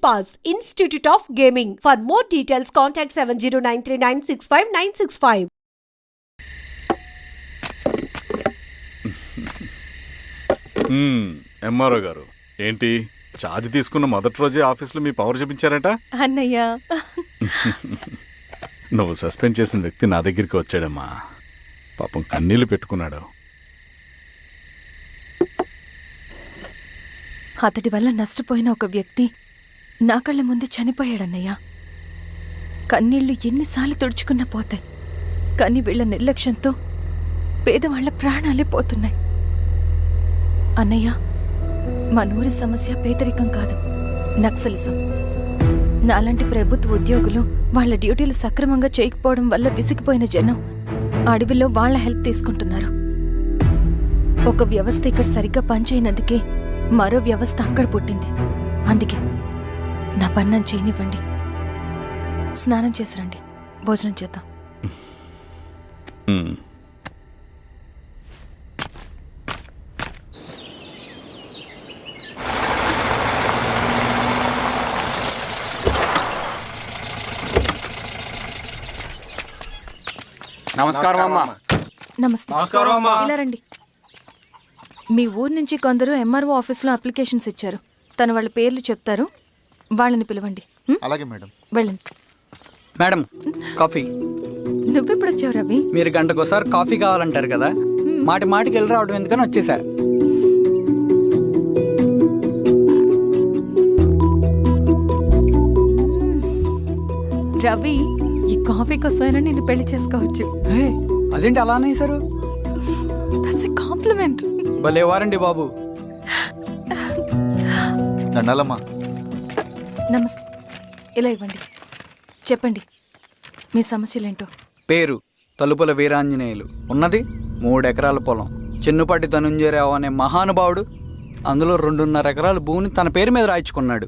Pass, Institute of Gaming. For more details, contact 7093965965. MRO గారు ఏంటి charge తీసుకున్న మొదటి రోజే ఆఫీస్లో మీ పవర్ చూపించారట అన్నయ్య. నువ్వు సస్పెండ్ చేసిన వ్యక్తి నా దగ్గరికి వచ్చాడమ్మా. పాపం కన్నీళ్లు పెట్టుకున్నాడు. అతడి వల్ల నష్టపోయిన ఒక వ్యక్తి నా కళ్ళ ముందు చనిపోయాడన్నయ్య. కన్నీళ్లు ఎన్నిసార్లు తుడుచుకున్నా పోతాయి, కానీ వీళ్ళ నిర్లక్ష్యంతో పేదవాళ్ల ప్రాణాలే పోతున్నాయి. అన్నయ్య, మా నూరి సమస్య పేదరికం కాదు, నక్సలిజం. నాలాంటి ప్రభుత్వ ఉద్యోగులు వాళ్ళ డ్యూటీలు సక్రమంగా చేయకపోవడం వల్ల విసిగిపోయిన జనం అడవిలో వాళ్ల హెల్ప్ తీసుకుంటున్నారు. ఒక వ్యవస్థ ఇక్కడ సరిగ్గా పనిచేయనందుకే మరో వ్యవస్థ అక్కడ పుట్టింది. అందుకే నా పన్నం చేయనివ్వండి. స్నానం చేసిరండి, భోజనం చేద్దాం. నమస్కారం అమ్మా. నమస్తే. ఇలా రండి. మీ ఊరు నుంచి కొందరు ఎంఆర్ఓ ఆఫీస్లో అప్లికేషన్స్ ఇచ్చారు. తను వాళ్ళ పేర్లు చెప్తారు, వాళ్ళని పిలవండి. అలాగే మేడం. వెళ్ళండి. Madam, coffee. నువ్వెప్పుడు వచ్చావు రవి? మీరు గంటకోసారి కాఫీ కావాలంటారు కదా, మాటి మాటికి వెళ్ళి రావడం ఎందుకని వచ్చేసా. రవి, ఈ కాఫీ కోసమైనా నేను పెళ్లి చేసుకోవచ్చు. అదేంటి అలా అనేసారు? That's a compliment. భలే వారండి బాబు. దండాలమ్మా. నమస్తే. ఇలా ఇవ్వండి. చెప్పండి మీ సమస్యలేంటో. పేరు తలుపుల వీరాంజనేయులు. ఉన్నది 3 ఎకరాల పొలం. చిన్నుపాటి ధనుంజయరావు అనే మహానుభావుడు అందులో 2.5 ఎకరాల భూమిని తన పేరు మీద రాయించుకున్నాడు.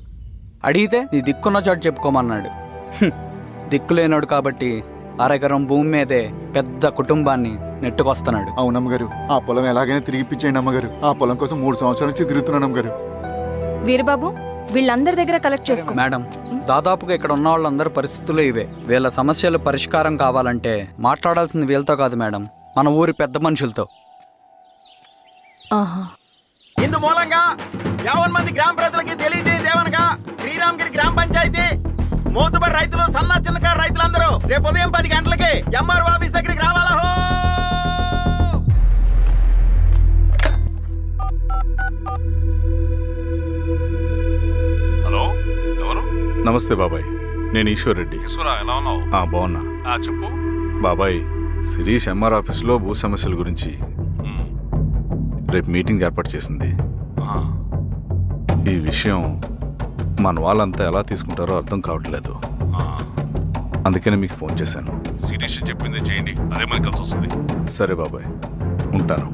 అడిగితే నీ దిక్కున్న చోటు చెప్పుకోమన్నాడు. దిక్కులేనాడు కాబట్టి 1/2 ఎకరం భూమి మీదే పెద్ద కుటుంబాన్ని నెట్టుకొస్తున్నాడు. అవునమ్మగారు, ఆ పొలం ఎలాగైనా తిరిగిపించేయండి అమ్మగారు. ఆ పొలం కోసం 3 సంవత్సరాల నుంచి తిరుగుతున్నాను అమ్మగారు. వీరబాబు, వీళ్ళందరి దగ్గర కలెక్ట్ చేసుకో. మేడం, దాదాపుగా ఇక్కడ ఉన్న వాళ్ళందరూ పరిస్థితులు ఇవే. వీళ్ళ సమస్యలు పరిష్కారం కావాలంటే మాట్లాడాల్సింది వీళ్ళతో కాదు మేడం, మన ఊరి పెద్ద మనుషులతో. ఇందు మూలంగా 50 మంది గ్రామ ప్రజలకి తెలియజేయదేవనగా శ్రీరామగిరి గ్రామ పంచాయతీ మోతుబడి రైతులు, సన్న చిన్నకారు రైతులందరూ రేపు ఉదయం 10 గంటలకి ఎంఆర్ఓ ఆఫీస్ దగ్గరికి రావాలా. హలో, ఎవరు? నమస్తే బాబాయ్, నేను ఈశ్వర్ రెడ్డి. ఎలా ఉన్నావు? బాగున్నా. చెప్పు బాబాయ్, శిరీష్ ఎంఆర్ ఆఫీస్లో భూ సమస్యల గురించి రేపు మీటింగ్ ఏర్పాటు చేసింది. ఈ విషయం మన వాళ్ళంతా ఎలా తీసుకుంటారో అర్థం కావట్లేదు. అందుకనే మీకు ఫోన్ చేశాను. శిరీష్ చెప్పింది చేయండి, అదే మనకి కలిసి వస్తుంది. సరే బాబాయ్, ఉంటాను.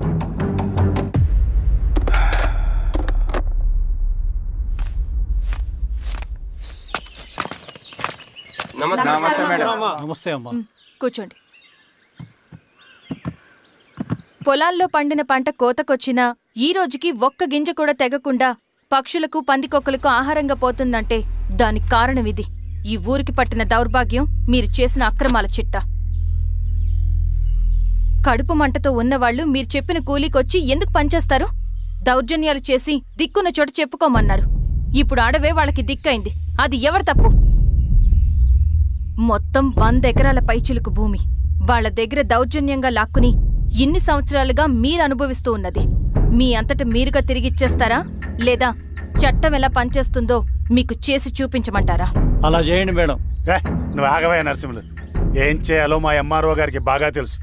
నమస్తే మేడం. నమస్తే అమ్మా. కూర్చోండి. పొలాల్లో పండిన పంట కోతకొచ్చినా ఈ రోజుకి ఒక్క గింజ కూడా తెగకుండా పక్షులకు, పందికొక్కలకు ఆహారంగా పోతుందంటే దానికి కారణం ఇది. ఈ ఊరికి పట్టిన దౌర్భాగ్యం మీరు చేసిన అక్రమాల చిట్టా. కడుపు మంటతో ఉన్నవాళ్లు మీరు చెప్పిన కూలీకొచ్చి ఎందుకు పనిచేస్తారు? దౌర్జన్యాలు చేసి దిక్కున్న చోట చెప్పుకోమన్నారు. ఇప్పుడు ఆడవే వాళ్ళకి దిక్కైంది. అది ఎవరి తప్పు? మొత్తం 100 ఎకరాల పైచిలుకు భూమి వాళ్ల దగ్గర దౌర్జన్యంగా లాక్కుని ఇన్ని సంవత్సరాలుగా మీరు అనుభవిస్తూ ఉన్నది. మీ అంతట మీరుగా తిరిగిచ్చేస్తారా, లేదా చట్టం ఎలా పనిచేస్తుందో మీకు చేసి చూపించమంటారా? అలా చేయండి మేడం. నువ్వు ఆగవే నరసింహులు, ఏం చేయాలో మా ఎంఆర్ఓ గారికి బాగా తెలుసు.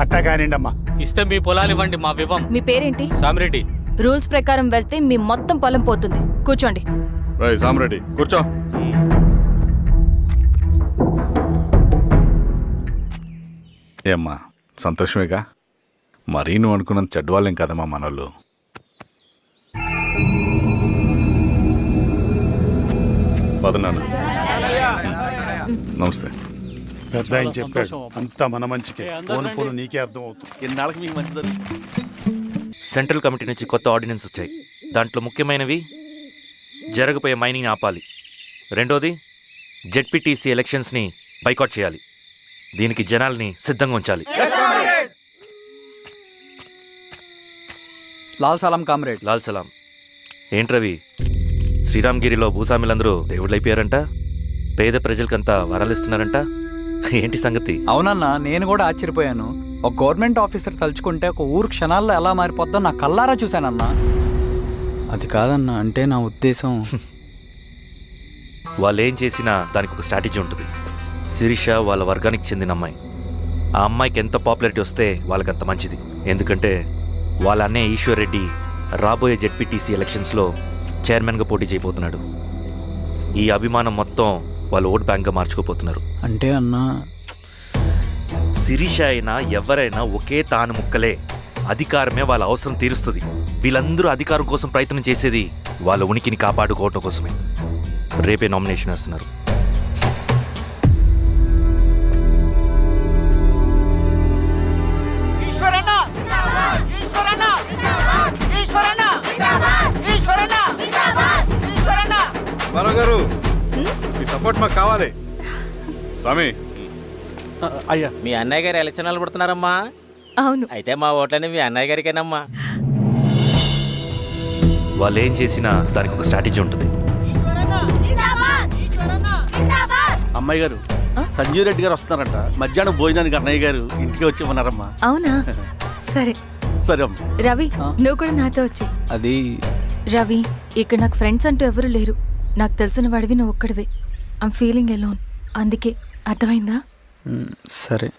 అట్టా కానివ్వండి అమ్మా. ఇస్తే మీ పొలాలు ఇవ్వండి, మా వివం. మీ పేరేంటి? సామిరెడ్డి. రూల్స్ ప్రకారం వెళ్తే మీ మొత్తం పొలం పోతుంది. కూర్చోండి. సామిరెడ్డి కూర్చో. ఏమ్మా, సంతోషమేగా? మరీ నువ్వు అనుకున్నంత చెడ్డవాళ్ళేం కదమ్మా మనోళ్ళు. పదనాన్న. నమస్తే. పెద్ద ఆయన చెప్పాడు, అంతా మన మంచికే. పోను పోను నీకే అర్థం అవుతుంది. ఎన్నాళ్ళకి మీకు మంచిది. సెంట్రల్ కమిటీ నుంచి కొత్త ఆర్డినెన్స్ వచ్చాయి. దాంట్లో ముఖ్యమైనవి జరగపోయే మైనింగ్ ఆపాలి, రెండోది జెడ్పీటీసీ ఎలక్షన్స్ని బైకాట్ చేయాలి. దీనికి జనాల్ని సిద్ధంగా ఉంచాలి. లాల్ సలాం కామ్రేడ్. లాల్ సలాం. ఏంట్రవి, శ్రీరామ్గిరిలో భూస్వాములందరూ దేవుళ్ళైపోయారంట, పేద ప్రజలకంతా వరాలిస్తున్నారంట, ఏంటి సంగతి? అవునన్నా, నేను కూడా ఆశ్చర్యపోయాను. ఒక గవర్నమెంట్ ఆఫీసర్ తలుచుకుంటే ఒక ఊరు క్షణాల్లో ఎలా మారిపోద్దో నా కల్లారా చూశానన్నా. అది కాదన్నా, అంటే నా ఉద్దేశం వాళ్ళు ఏం చేసినా దానికి ఒక స్ట్రాటజీ ఉంటుంది. శిరీష వాళ్ళ వర్గానికి చెందిన అమ్మాయి. ఆ అమ్మాయికి ఎంత పాపులారిటీ వస్తే వాళ్ళకంత మంచిది. ఎందుకంటే వాళ్ళ అన్నయ్య ఈశ్వర్ రెడ్డి రాబోయే జెడ్పీటీసీ ఎలక్షన్స్లో చైర్మన్గా పోటీ చేయబోతున్నాడు. ఈ అభిమానం మొత్తం వాళ్ళు ఓట్ బ్యాంక్గా మార్చుకోపోతున్నారు. అంటే అన్నా, శిరీష అయినా ఎవరైనా ఒకే తాను ముక్కలే. అధికారమే వాళ్ళ అవసరం తీరుస్తుంది. వీళ్ళందరూ అధికారం కోసం ప్రయత్నం చేసేది వాళ్ళ ఉనికిని కాపాడుకోవటం కోసమే. రేపే నామినేషన్ వేస్తున్నారు. గారు మీ సపోర్ట్ మాకు కావాలి. స్వామి, అయ్యా, మీ అన్నయ్య గారు ఎలక్షన్ నిలబడుతున్నారమ్మా. అవును. అయితే మా ఓట్లని మీ అన్నయ్య గారికేనమ్మా. వాళ్ళు ఏం చేసినా దానికి ఒక స్ట్రాటజీ ఉంటుంది. అమ్మాయి గారు, సంజీవ్ రెడ్డి గారు వస్తున్నారంట. మధ్యాహ్నం భోజనానికి అన్నయ్య గారు ఇంటికి వచ్చి ఉన్నారమ్మా. అవునా? సరే సరే అమ్మ. రవి, నువ్వు కూడా నాతో వచ్చి. అది రవి, ఇక్కడ నాకు ఫ్రెండ్స్ అంటూ ఎవరు లేరు. నాకు తెలిసిన వాడివి నువ్వు ఒక్కడివే. I'm feeling alone. అందుకే, అర్థమైందా? సరే.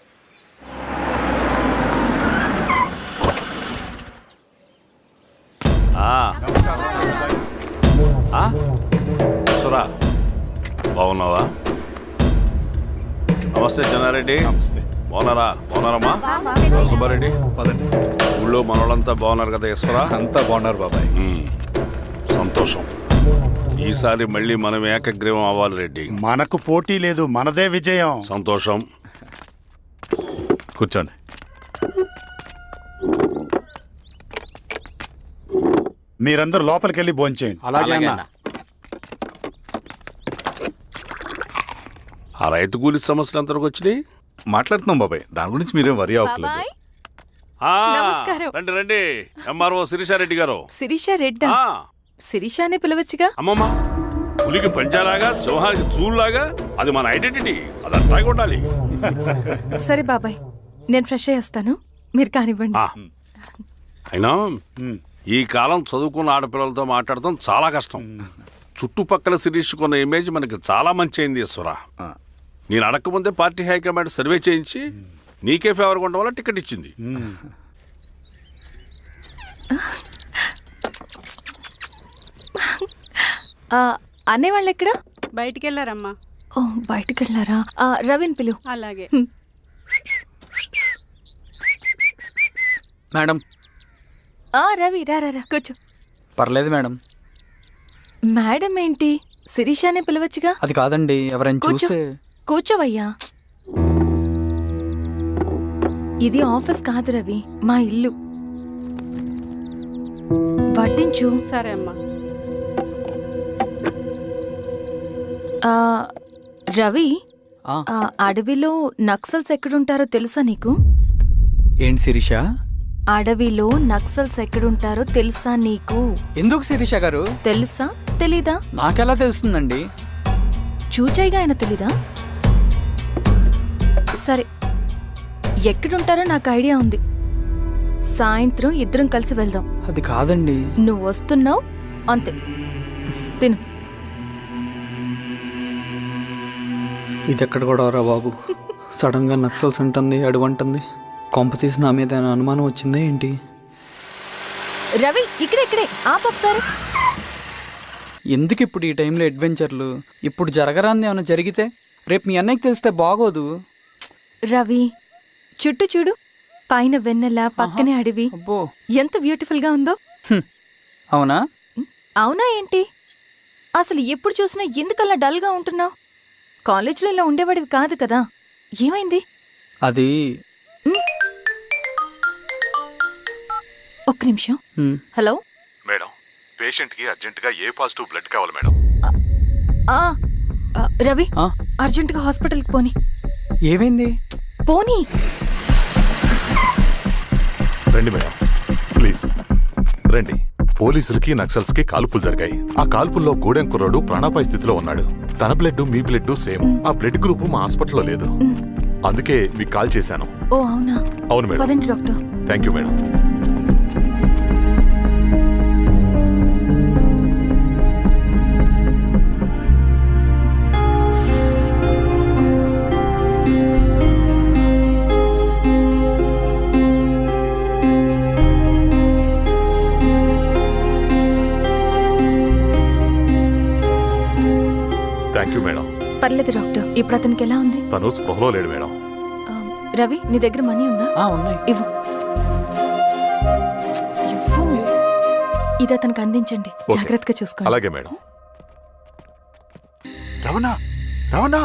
బాగున్నావా? నమస్తే చెన్నారెడ్డి. నమస్తే. బాగున్నారమ్మా? సుబ్బారెడ్డి, పదండి. ఊళ్ళో మనోళ్ళంతా బాగున్నారు కదా ఈశ్వరా? అంతా బాగున్నారు బాబాయ్. సంతోషం. ఈసారి మళ్ళీ మనం ఏకగ్రీవం అవ్వాలి రెడ్డి. మనకు పోటీ లేదు, మనదే విజయం. సంతోషం. కూర్చోండి. మీరందరూ లోపలికి వెళ్ళి భోంచేయండి. అలాగే అన్న. ఆ రైతు కూలి సమస్యలు ఎంతవరకు వచ్చినాయి? మాట్లాడుతున్నాం బాబాయ్, దాని గురించి మీరేం వరి అవ్వట్లేదు. బాబాయ్, ఆ, నమస్కారం. రండి రండి. ఎంఆర్ఓ శిరీషారెడ్డి గారు. శిరీష రెడ్డా? ఆ, శిరీష అనే పిలవచ్చుగా. అమ్మమ్మ, పులికి పంచాలాగా సింహానికి చూలాగా అది మన ఐడెంటిటీ. అది అట్లాగే ఉండాలి. సరే బాబాయ్, నేను ఫ్రెష్ అయ్యేస్తాను, మీరు కానివ్వండి. ఆ, అయినా ఈ కాలం చదువుకున్న ఆడపిల్లలతో మాట్లాడటం చాలా కష్టం. చుట్టుపక్కల శిరీషుకున్న ఇమేజ్ మనకి చాలా మంచి అయింది ఈశ్వరా. నేను అడగకముందే పార్టీ హైకమాండ్ సర్వే చేయించి నీకే ఫేవర్గా ఉండడం వల్ల టికెట్ ఇచ్చింది. అనేవాళ్ళు ఎక్కడ? బయటికి వెళ్ళారమ్మా. ఓ, బయటికి వెళ్ళారా? రవిని పిలువు. అలాగే. మేడం. రవి, రా రా రా, కూర్చో. పర్లేదు మేడం. మేడం ఏంటి? శిరీషానే పిలవచ్చుగా. అది కాదండి, ఎవరైనా కూర్చో. చూస్తే. కూర్చోవయ్యా. ఇది ఆఫీస్ కాదు రవి, మా ఇల్లు. వడ్డించు. సరే అమ్మా. రవి, ఆ. అడవిలో నక్సల్స్ ఎక్కడుంటారో తెలుసా నీకు? ఏంటి శిరీష? అడవిలో నక్సల్స్ ఎక్కడుంటారో తెలుసా నీకు? ఎందుకు శిరీష గారు? తెలుసా తెలీదా? నాకెలా తెలుస్తుందండి? చూచాయిగా ఆయన తెలీదా? సరే, ఎక్కడుంటారో నాకు ఐడియా ఉంది. సాయంత్రం ఇద్దరం కలిసి వెళ్దాం. అది కాదండి. నువ్వు వస్తున్నావు అంతే, తిను. ఇది ఎక్కడ కూడా రా బాబు. సడన్ గా నక్సల్స్ అంటుంది, అడుగుంటుంది. కొంప తీసి నా మీద అనుమానం వచ్చిందా ఏంటి? రవి, ఇక్కడే ఆపు ఒకసారి. ఎందుకు ఇప్పుడు ఈ టైంలో అడ్వెంచర్లు? ఇప్పుడు జరగరాంది ఏమైనా జరిగితే రేపు మీ అన్నయ్యకి తెలిస్తే బాగోదు. రవి, చుట్టూ చూడు. పైన వెన్నెల, పక్కనే అడవి. అబ్బో, ఎంత బ్యూటిఫుల్ గా ఉందో. అవునా? అవునా ఏంటి? అసలు ఎప్పుడు చూసినా ఎందుకలా డల్ గా ఉంటున్నావు? కాలేజీలో ఇలా ఉండేవాడివి కాదు కదా, ఏమైంది? అది ఒక్క నిమిషం. హలో మేడం, పేషెంట్కి అర్జెంటుగా ఏ పాజిటివ్ బ్లడ్ కావాలి మేడం. రవి ఆ? అర్జెంటుగా హాస్పిటల్కి పోని. ఏమైంది? పోనీ. రండి మేడం, ప్లీజ్ రండి. పోలీసులకి నక్సల్స్ కి కాల్పులు జరిగాయి. ఆ కాల్పుల్లో గూడెం కుర్రాడు ప్రాణాపాయ స్థితిలో ఉన్నాడు. తన బ్లడ్ మీ బ్లడ్ సేమ్. ఆ బ్లడ్ గ్రూప్ మా హాస్పిటల్లో లేదు. అందుకే మీకు కాల్ చేశాను. ఓ అవునా? అవును మేడం. పదండి doctor. Thank you madam. Thank you madam. పర్లేదు డాక్టర్. ఇప్పుడు అతనికి ఎలా ఉంది? తను స్పృహలో లేడు మేడం. రవి నీ దగ్గర మనీ ఉందా? ఉన్నాయి. ఇవ్వు. ఇవ్వు. ఇది అతనికి అందించండి. ఓకే. జాగ్రత్తగా చూసుకోండి. అలాగే మేడం. రవణ రవణ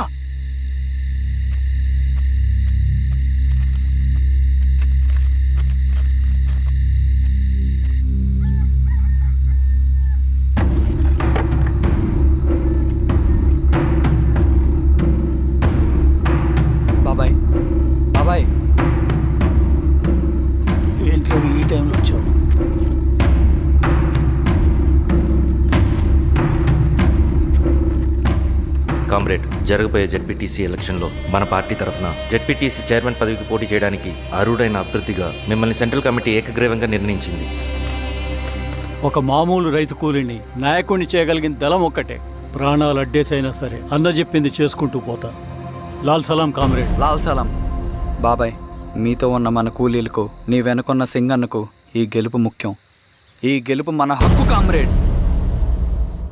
బాబాయ్, బాబాయ్, ఏంటి ఈ టైంలో వచ్చావు? కామ్రేడ్, జరగబోయే జెడ్పీటీసీ ఎలక్షన్లో మన పార్టీ తరఫున జెడ్పీటీసీ చైర్మన్ పదవికి పోటీ చేయడానికి అర్హుడైన అభ్యర్థిగా మిమ్మల్ని సెంట్రల్ కమిటీ ఏకగ్రీవంగా నిర్ణయించింది. ఒక మామూలు రైతు కూలీని నాయకుడిని చేయగలిగిన దళం ఒక్కటే. ప్రాణాలు అడ్డేసైనా సరే అన్న చెప్పింది చేసుకుంటూ పోతా. లాల్ సలాం కామ్రేడ్. లాల్ సలాం. బాబాయ్, మీతో ఉన్న మన కూలీలకు, నీ వెనుకున్న సింగన్నకు ఈ గెలుపు ముఖ్యం. ఈ గెలుపు మన హక్కు కామ్రేడ్.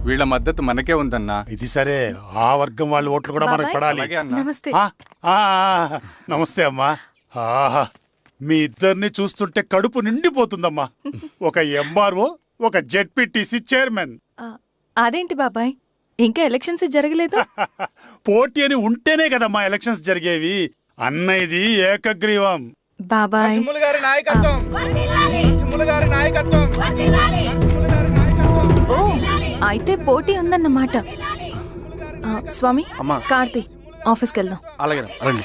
వీళ్ళ మద్దతు మనకే ఉందన్నా. ఇది సరే, ఆ వర్గం వాళ్ళ ఓట్లు కూడా మనకు బాబాయ్. పడాలి. నమస్తే. నమస్తే అమ్మా. ఆహా, మీ ఇద్దరిని చూస్తుంటే కడుపు నిండిపోతుందమ్మా. ఒక ఎంఆర్ఓ, ఒక జెడ్పీటీసీ చైర్మన్. అదేంటి బాబాయ్, ఇంకా ఎలక్షన్స్ జరగలేదు? పోటీ అని ఉంటేనే కదమ్మా ఎలక్షన్స్ జరిగేవి. అన్నయ్యది ఏకగ్రీవం. బాబాయ్, ఓ అయితే పోటీ ఉందన్నమాట. స్వామి, అమ్మా. కార్తీ, ఆఫీస్కి వెళ్దాం. అలాగే రండి.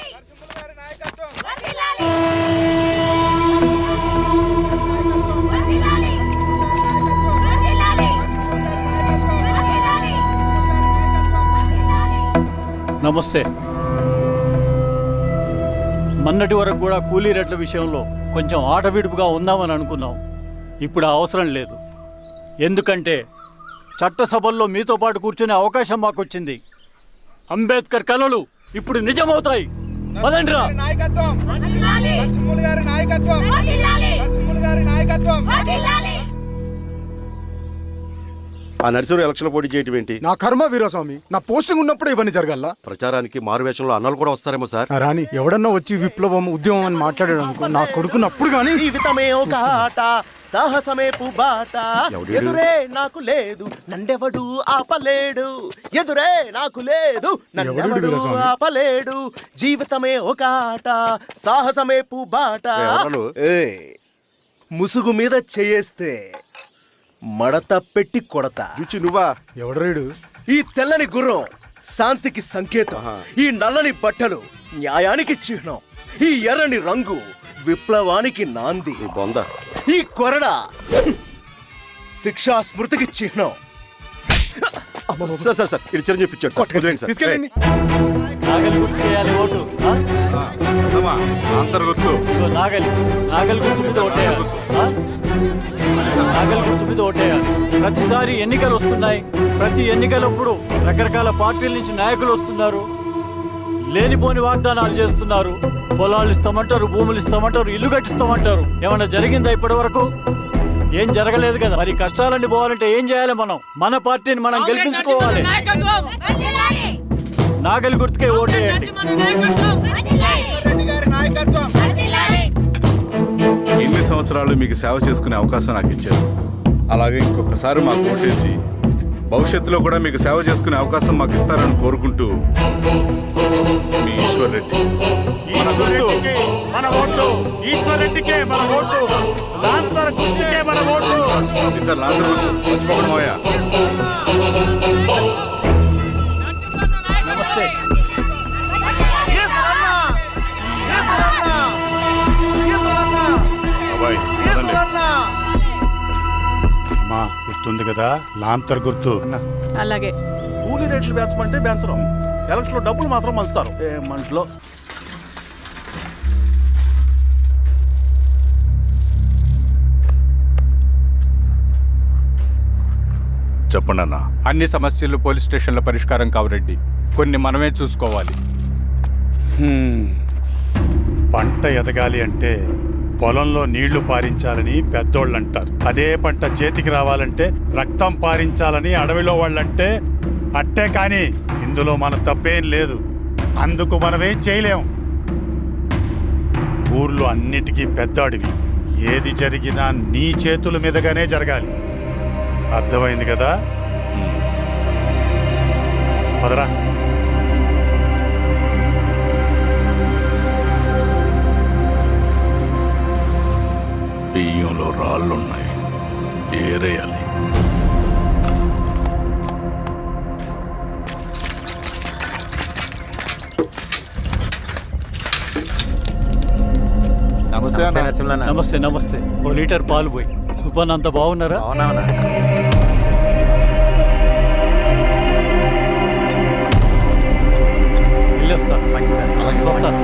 నమస్తే. మొన్నటి వరకు కూడా కూలీ రేట్ల విషయంలో కొంచెం ఆటవిడుపుగా ఉందామని అనుకున్నాం. ఇప్పుడు ఆ అవసరం లేదు. ఎందుకంటే చట్టసభల్లో మీతో పాటు కూర్చునే అవకాశం మాకు వచ్చింది. అంబేద్కర్ కలలు ఇప్పుడు నిజమవుతాయి. పదండ్రా. ఆ నరసింహ ఎలక్షన్ పోటీ చేయటం ఏంటి? నా కర్మ వీరస్వామి, నా పోస్టింగ్ ఉన్నప్పుడే ఇవన్నీ జరగాల. ప్రచారానికి మారువేషంలో అన్నలు కూడా వస్తారేమో సార్. రాని ఎవడన్నా వచ్చి విప్లవం ఉద్యమం అని మాట్లాడాడు అనుకో, నా కొడుకున్నప్పుడు గానీ జీవితమే ఒక ఆట, సాహసమే పుబాట. ఎవడీడు? ఎదురే నాకు లేదు, నన్నెవడు ఆపలేడు. ఎదురే నాకు లేదు, నన్నెవడు వీరస్వామి? ఆపలేడు. జీవితమే ఒక ఆట, సాహసమే పుబాట. ఎవరు? ముసుగు మీద చేయేస్తే మడత పెట్టి కొడతా. రుచి నువ్వా? ఎవడరేడు? ఈ తెల్లని గుర్రం శాంతికి సంకేతం. ఈ నల్లని బట్టలు న్యాయానికి చిహ్నం. ఈ ఎర్రని రంగు విప్లవానికి నాంది. నీ బొంద. ఈ కొరడ శిక్షా స్మృతికి చిహ్నం. సార్ ఇది చిరంజీవి పిచ్చాడు. వదిలేండి సార్. తీసుకెళ్ళండి. నాగలి గుర్తుకేయాలి ఓటు. అంతర్గుర్తు ఇదిగో నాగలి. నాగలి గుర్తు మీద ఓటేయాలి. నాగలి గుర్తు మీద ఓటేయాలి. ప్రతిసారి ఎన్నికలు వస్తున్నాయి. ప్రతి ఎన్నికలప్పుడు రకరకాల పార్టీల నుంచి నాయకులు వస్తున్నారు. లేనిపోని వాగ్దానాలు చేస్తున్నారు. పొలాలు ఇస్తామంటారు, భూములు ఇస్తామంటారు, ఇల్లు కట్టిస్తామంటారు. ఏమన్నా జరిగిందా ఇప్పటి వరకు? ఏం జరగలేదు కదా. మరి కష్టాలన్నీ పోవాలంటే ఏం చేయాలి? మనం మన పార్టీని మనం గెలిపించుకోవాలి. నాగలి గుర్తుకే ఓటేయండి. ఇన్ని సంవత్సరాలు మీకు సేవ చేసుకునే అవకాశం నాకు ఇచ్చారు. అలాగే ఇంకొకసారి మాకు ఓటేసి భవిష్యత్తులో కూడా మీకు సేవ చేసుకునే అవకాశం మాకు ఇస్తారని కోరుకుంటూ మీ ఈశ్వర్ రెడ్డి. మన ఓటు ఈశ్వర్ రెడ్డికే, మన ఓటు లాంతర్ గుర్తుకే, మన ఓటు. సార్ లాంతర్ మర్చిపోకుండా నమస్తే బాబాయ్ పదండి. అమ్మా గుర్తుంది కదా లాంతర్ గుర్తు. అలాగే కూలీ రేట్లు పెంచమంటే పెంచడం, ఎలక్షన్ లో డబ్బులు మాత్రం పంచుతారు. ఏ మనుషులో చెప్పండి అన్న. అన్ని సమస్యలు పోలీస్ స్టేషన్లో పరిష్కారం కావు రెడ్డి, కొన్ని మనమే చూసుకోవాలి. పంట ఎదగాలి అంటే పొలంలో నీళ్లు పారించాలని పెద్దోళ్ళు అంటారు. అదే పంట చేతికి రావాలంటే రక్తం పారించాలని అడవిలో వాళ్ళంటే అట్టే. కానీ ఇందులో మన తప్పేం లేదు, అందుకు మనమేం చేయలేం. ఊర్లో అన్నిటికీ పెద్ద అడవి, ఏది జరిగినా నీ చేతుల మీదగానే జరగాలి. అర్థమైంది కదా? పదరా. బియ్యంలో రాళ్ళున్నాయి, ఏరేయాలి. నమస్తే అన్న. నమస్తే నమస్తే. ఓ లీటర్ పాలు పోయి. సుబ్బన్న అంత బాగున్నారా? వెళ్ళొస్తాను. మంచిది, వస్తాను.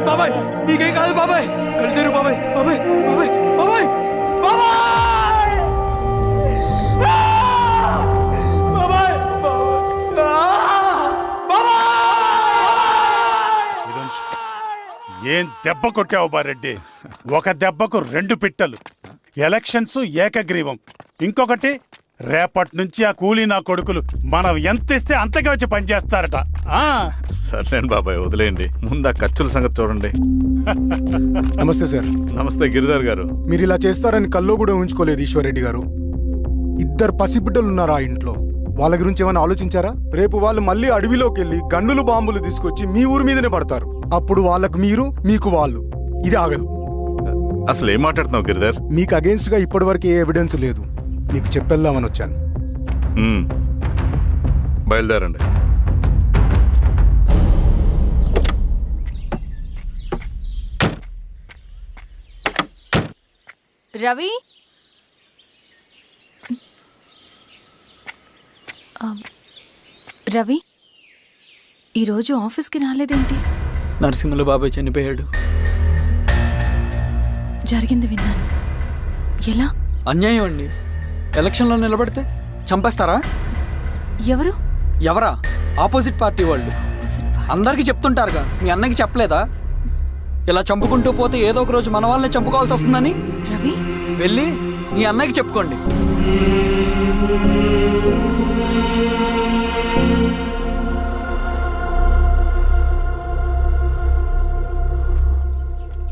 బాబాయ్ నీకేం కాదు బాబాయ్, కళ్ళు బాబాయ్. బాబాయ్ బాబాయ్ బాబాయ్ బాబాయ్ ఏం దెబ్బ కొట్టావు బారెడ్డి? ఒక దెబ్బకు 2 పిట్టలు. ఎలక్షన్స్ ఏకగ్రీవం. ఇంకొకటి, రేపటి నుంచి ఆ కూలీ నా కొడుకులు మనం ఎంత ఇస్తే అంతగా వచ్చి పనిచేస్తారట. సర్లేండి బాబాయ్, వదిలేయండి. ముందు ఆ ఖర్చుల సంగతి చూడండి. నమస్తే సార్. నమస్తే గిరిధర్ గారు. మీరు ఇలా చేస్తారని కల్లో కూడా ఉంచుకోలేదు ఈశ్వర్రెడ్డి గారు. 2 పసిబిడ్డలు ఉన్నారు ఆ ఇంట్లో, వాళ్ళ గురించి ఏమైనా ఆలోచించారా? రేపు వాళ్ళు మళ్ళీ అడవిలోకి వెళ్ళి గన్నులు బాంబులు తీసుకొచ్చి మీ ఊరి మీదనే పడతారు. అప్పుడు వాళ్ళకు మీరు, మీకు వాళ్ళు. ఇది ఆగదు. అసలు ఏం మాట్లాడుతున్నావు గిరిధర్? మీకు అగేన్స్ట్ గా ఇప్పటివరకు ఏ ఎవిడెన్స్ లేదు, మీకు చెప్పేద్దామని వచ్చాను. బయలుదేరండి. రవి, రవి ఈరోజు ఆఫీస్కి రాలేదేంటి? నరసింహుల బాబాయ్ చనిపోయాడు. జరిగింది విన్నాను. ఎలా? అన్యాయం అండి. ఎలక్షన్లో నిలబడితే చంపేస్తారా? ఎవరు? ఎవరా? ఆపోజిట్ పార్టీ వాళ్ళు. అందరికీ చెప్తుంటారుగా, మీ అన్నకి చెప్పలేదా? ఇలా చంపుకుంటూ పోతే ఏదో ఒక రోజు మన వాళ్ళని చంపుకోవాల్సి వస్తుందని. రవి, వెళ్ళి మీ అన్నకి చెప్పుకోండి.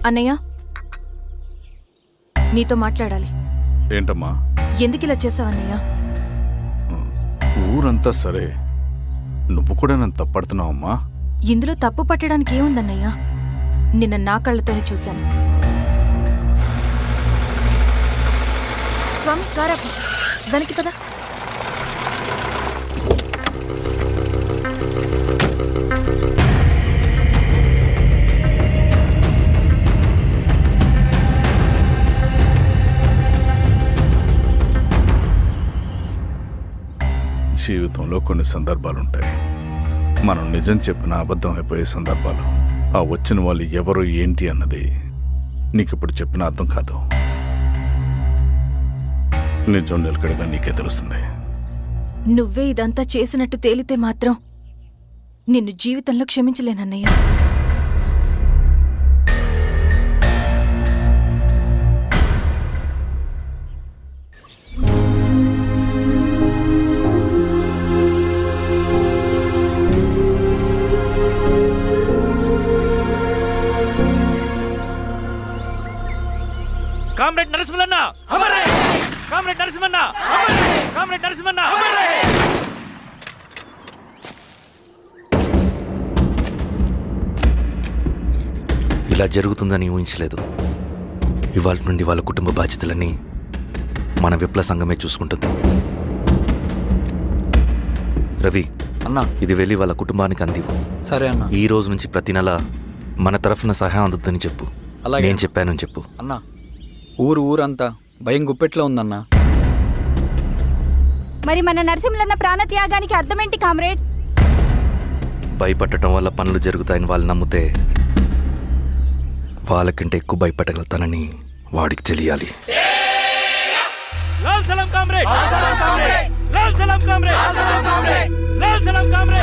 అన్నయ్య, నీతో మాట్లాడాలి. ఏంటమ్మా? ఎందుకు ఇలా చేసావన్నయ్య? ఊరంతా సరే, నువ్వు కూడా నన్ను తప్పడుతున్నావమ్మా. ఇందులో తప్పు పట్టడానికి ఏముందన్నయ్య? నిన్న నా కళ్ళతోనే చూశాను. స్వామి, కారాపు దానికి కదా. జీవితంలో కొన్ని సందర్భాలుంటాయి, మనం నిజం చెప్పిన అబద్ధం అయిపోయే సందర్భాలు. ఆ వచ్చిన వాళ్ళు ఎవరు ఏంటి అన్నది నీకిప్పుడు చెప్పిన అర్థం కాదు. నిజం నిలకడగా నీకే తెలుస్తుంది. నువ్వే ఇదంతా చేసినట్టు తేలితే మాత్రం నిన్ను జీవితంలో క్షమించలేనన్నయ్య. కామ్రేడ్ నరసింహన్న, కామ్రేడ్ నరసింహన్న, కామ్రేడ్ నరసింహన్న. ఇలా జరుగుతుందని ఊహించలేదు. ఇవాళ నుండి వాళ్ళ కుటుంబ బాధ్యతలన్నీ మన విప్లవ సంఘమే చూసుకుంటుంది. రవి అన్నా, ఇది వెళ్ళి వాళ్ళ కుటుంబానికి అందివు. సరే అన్న. ఈ రోజు నుంచి ప్రతి నెల మన తరఫున సహాయం అందుద్దని చెప్పు. అలాగే. నేను చెప్పానని చెప్పు. అన్నా, ఊరంతా భయం గుప్పెట్లో ఉందన్నా. మరి మన నరసింహన్న ప్రాణత్యాగానికి అర్థమేంటి కామ్రేడ్? భయపడటం వల్ల పనులు జరుగుతాయని వాళ్ళు నమ్మితే వాళ్ళకంటే ఎక్కువ భయపడగలుగుతానని వాడికి తెలియాలి. లాల్ సలాం కామ్రేడ్, లాల్ సలాం కామ్రేడ్, లాల్ సలాం కామ్రేడ్.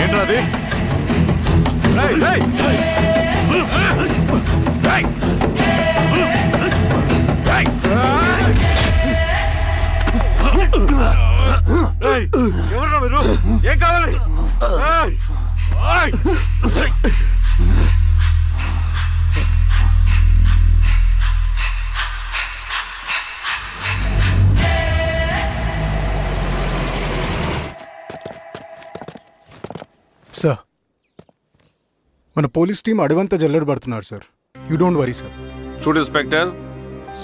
ఏంట్రాది? ఎవర్రా మీరు? ఏం కావాలి? సార్, మన పోలీస్ టీం అడవంతా జల్లెడ పడుతున్నారు sir. You don't worry sir. చూడు ఇన్స్పెక్టర్,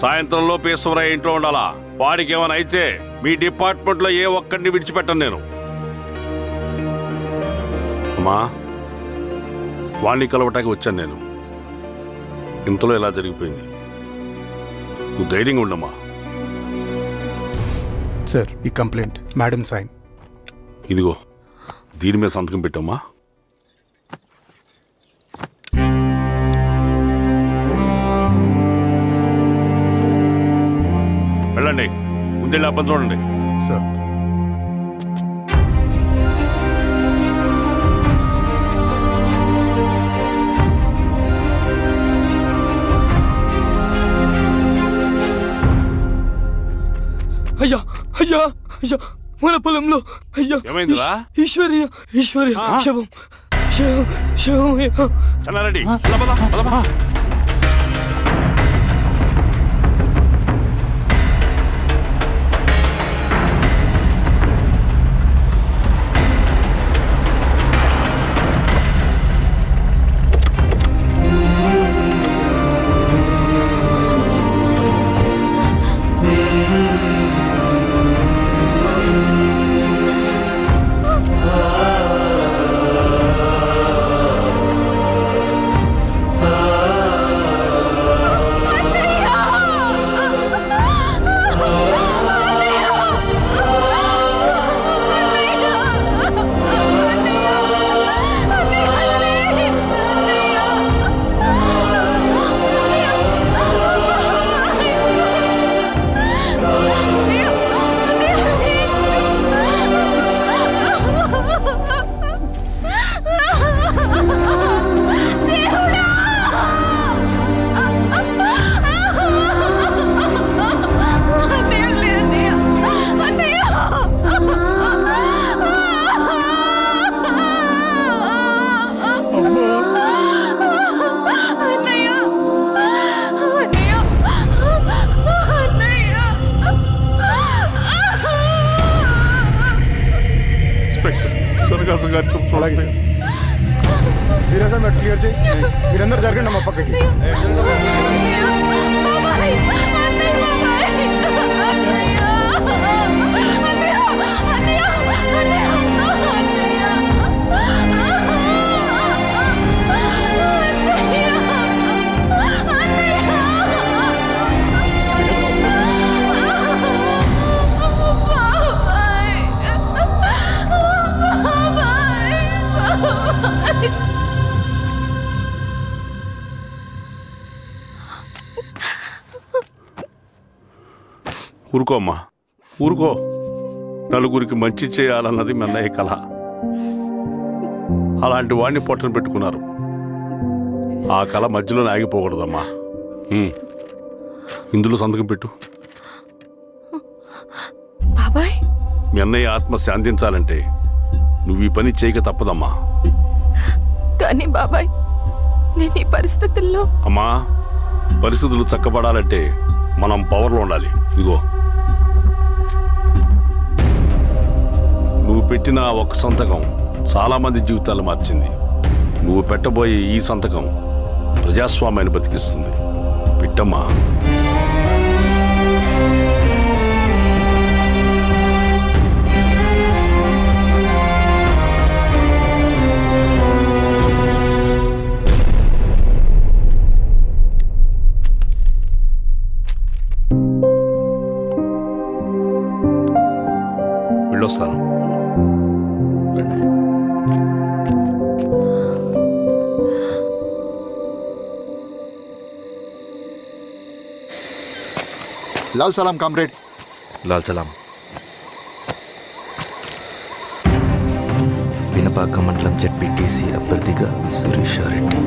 సాయంత్రంలో పేశ్వరయ్య ఇంట్లో ఉండాలా. వాడికి ఏమైనా అయితే మీ డిపార్ట్మెంట్లో ఏ ఒక్కడిని విడిచిపెట్టను నేను. అమ్మా, వాణ్ణి కలవటానికి వచ్చాను నేను. ఇంతలో ఇలా జరిగిపోయింది. నువ్వు ధైర్యంగా ఉండమ్మా. సార్, ఈ కంప్లైంట్ మేడం సైన్. ఇదిగో, దీని మీద సంతకం పెట్టమ్మా. వెళ్ళండి, ముందెళ్ళి అప్పని చూడండి. సార్, అయ్యా అయ్యా అయ్యా, మన పొలంలో అయ్యా. ఏమైందిరా? ఈశ్వర్య శవం శవం శవం. చల్లారెడ్డి, అలాగే సార్. వీరా సార్, మీరు క్లియర్ చేయి. మీరందరూ జరగండి మా పక్కకి. ఊరుకో అమ్మా, ఊరుకో. నలుగురికి మంచి చేయాలన్నది మీ అన్నయ్య కళ. అలాంటి వాడిని పొట్టను పెట్టుకున్నారు. ఆ కళ మధ్యలో ఆగిపోకూడదమ్మా. ఇందులో సంతకం పెట్టు. బాబాయ్, మీ అన్నయ్య ఆత్మ శాంతించాలంటే నువ్వు ఈ పని చేయక తప్పదమ్మా. కానీ బాబాయ్, నేను ఈ పరిస్థితుల్లో... అమ్మా, పరిస్థితులు చక్కబడాలంటే మనం పవర్లో ఉండాలి. ఇదిగో, నువ్వు పెట్టిన ఒక్క సంతకం చాలా మంది జీవితాలు మార్చింది. నువ్వు పెట్టబోయే ఈ సంతకం ప్రజాస్వామ్యాన్ని బతికిస్తుంది. పెట్టమ్మా. వెళ్ళొస్తాను. లాల్ సలాం కామ్రేడ్. లాల్ సలాం. వినపాక మండలం జెడ్పీటీసీ అభ్యర్థిగా శిరీషారెడ్డి.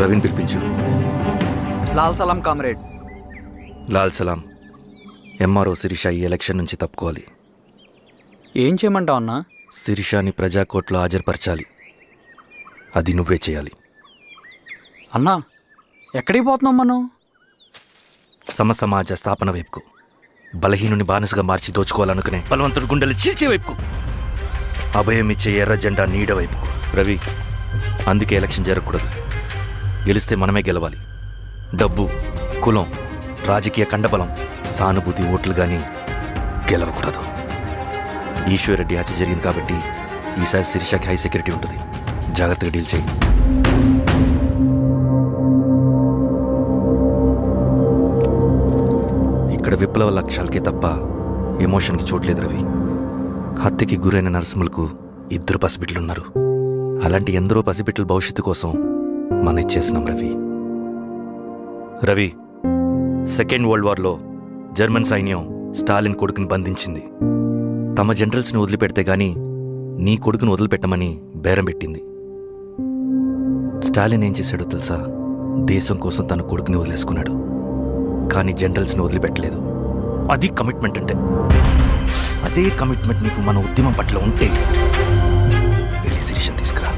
రవిని పిలిపించు. లాల్ సలాం కామ్రేడ్. లాల్ సలాం. ఎంఆర్ఓ శిరీష ఈ ఎలక్షన్ నుంచి తప్పుకోవాలి. ఏం చేయమంటావు అన్నా? శిరీషాని ప్రజాకోర్టులో హాజరుపరచాలి. అది నువ్వే చేయాలి. అన్నా, ఎక్కడికి పోతున్నాం మనం? సమసమాజ స్థాపన వైపుకు. బలహీనుని బానిసగా మార్చి దోచుకోవాలనుకునే బలవంతుడు గుండెలు చీల్చే వైపుకు. అభయం ఇచ్చే ఎర్ర జెండా నీడ వైపుకు. రవి, అందుకే ఎలక్షన్ జరగకూడదు. గెలిస్తే మనమే గెలవాలి. డబ్బు, కులం, రాజకీయ కండబలం, సానుభూతి ఓట్లు కానీ గెలవకూడదు. ఈశ్వర్రెడ్డి హత్య జరిగింది కాబట్టి ఈసారి శిరీషకి హై సెక్యూరిటీ ఉంటుంది. జాగ్రత్తగా డీల్ చేయి. ఇక్కడ విప్లవ లక్ష్యాలకే తప్ప ఎమోషన్కి చోట్లేదు రవి. హత్యకి గురైన నరసింహులకు 2 పసిబిడ్డలున్నారు. అలాంటి ఎందరో పసిబిడ్డల భవిష్యత్తు కోసం మనం ఇచ్చేసినాం రవి. రవి, సెకండ్ వరల్డ్ వార్లో జర్మన్ సైన్యం స్టాలిన్ కొడుకుని బంధించింది. తమ జనరల్స్ని వదిలిపెడితే గాని నీ కొడుకును వదిలిపెట్టమని బేరం పెట్టింది. స్టాలిన్ ఏం చేశాడో తెలుసా? దేశం కోసం తన కొడుకుని వదిలేసుకున్నాడు. కానీ జనరల్స్ని వదిలిపెట్టలేదు. అది కమిట్మెంట్ అంటే. అదే కమిట్మెంట్ నీకు మన ఉద్యమం పట్ల ఉంటే వెళ్ళి శిరీషను తీసుకురా.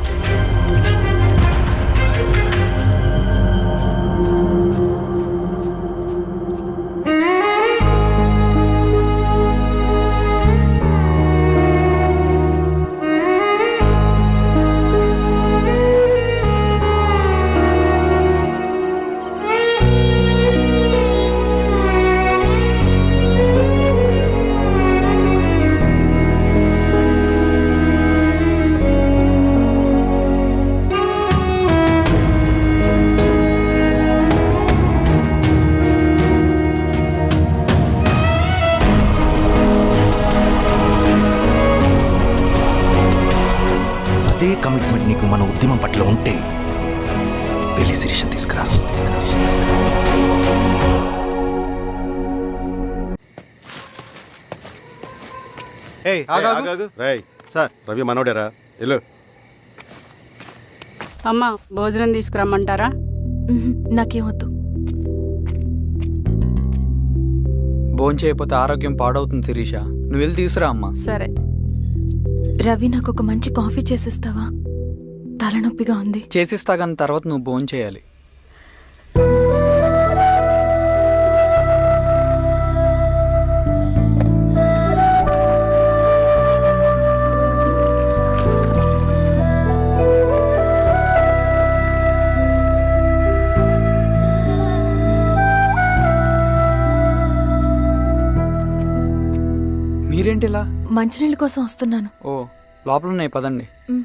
కమిట్మెంట్ నీకు మన ఉద్యమం పట్ల ఉంటే వెళ్ళి శిరీషను తీసుకురా. సార్, రవి మనోడేరా? వెళ్ళు. అమ్మా, భోజనం తీసుకురమ్మంటారా? నాకేమొద్దు. భోంచేయకపోతే ఆరోగ్యం పాడవుతుంది శిరీష. నువ్వు వెళ్ళి తీసురా అమ్మా. సరే. రవి, నాకు ఒక మంచి కాఫీ చేసిస్తావా? తలనొప్పిగా ఉంది. చేసిస్తా కానీ తర్వాత నువ్వు భోంచేయాలి. మంచినీళ్ళ కోసం వస్తున్నాను. ఓ లోపల ఉన్నాయి పదండి. మ్.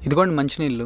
ఇదిగోండి మంచినీళ్ళు.